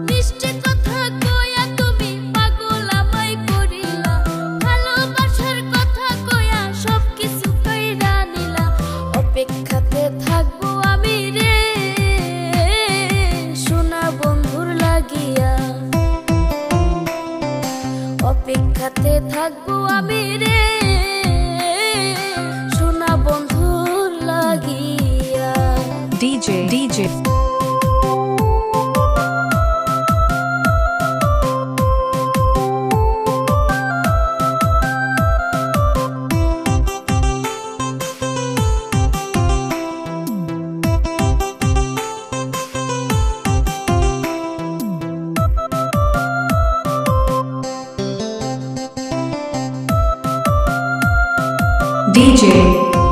মিষ্টি কথা কইয়া তুমি পাগল আমায় করিলা, ভালোবাসার কথা কইয়া সবকিছু কইরা নিলা। অপেক্ষাতে থাকবো আমি রে সোনা বন্ধুর লাগিয়া, অপেক্ষাতে থাকবো আমি রে সোনা বন্ধুর লাগিয়া। DJ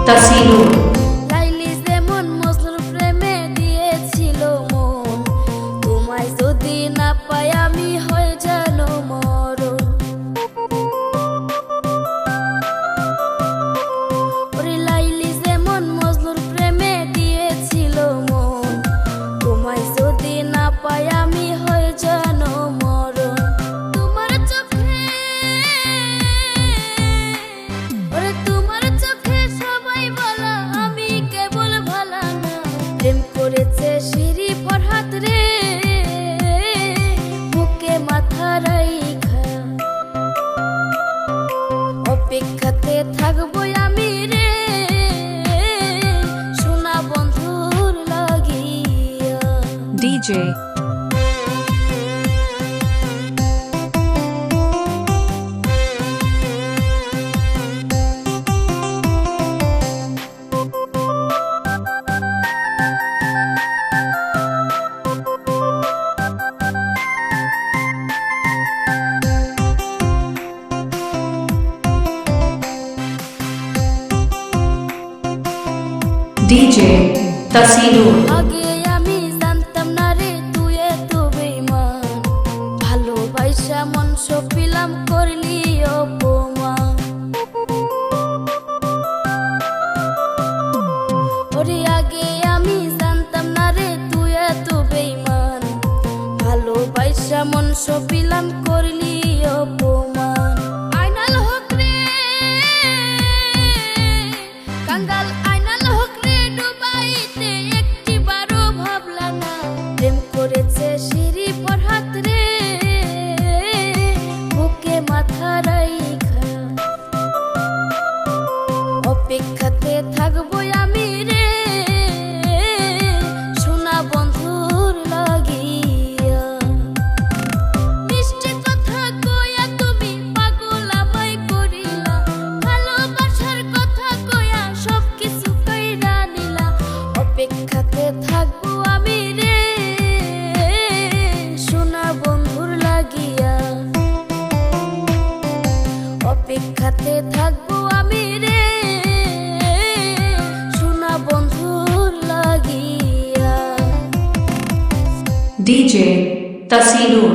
Tasinur লাইলি যেমন মজনুর প্রেমে দিয়েছিল মন, তোমায় যদি না পাই আমি হয়ে যেন মরণ। ওরে লাইলি যেমন মজনুর প্রেমে দিয়েছিল মন, তোমায় যদি না পাই আমি হয়ে যেন মরণ। তোমার চোখে ওরে তোমার চোখে সবাই বলা আমি কেবল ভালা না, প্রেম করেছে শিরি ফরহাদ রে বুকে মাথা রাইখা। অপেক্ষাতে থাকবো আমি রে সোনা বন্ধুর লাগিয়া। DJ Tasinur আগে আমি জানতাম না রে তুই এত বেঈমান, ভালোবাসা মন সপিলাম করলি অপমান। ওরে আগে আমি জানতাম না রে তুই এত বেঈমান, ভালোবাসা মন সপিলাম করলি অপমান। আইনাল হক রে কাঙ্গাল, আইনাল হক রে ডুবাইতে একটিবারও ভাবলা না, প্রেম করেছে শিরি ফরহাদ রে বুকে মাথা রাইখা। অপেক্ষাতে থাকবো আমি রে সোনা বন্ধুর লাগিয়া। মিষ্টি কথা কইয়া তুমি পাগল আমায় করিলা, ভালোবাসার কথা কইয়া সবকিছু কইরা নিলা। অপেক্ষাতে থাকবো আমি রে সোনা বন্ধুর লাগিয়া, অপেক্ষাতে থাকবো আমি রে সোনা বন্ধুর লাগিয়া। DJ Tasinur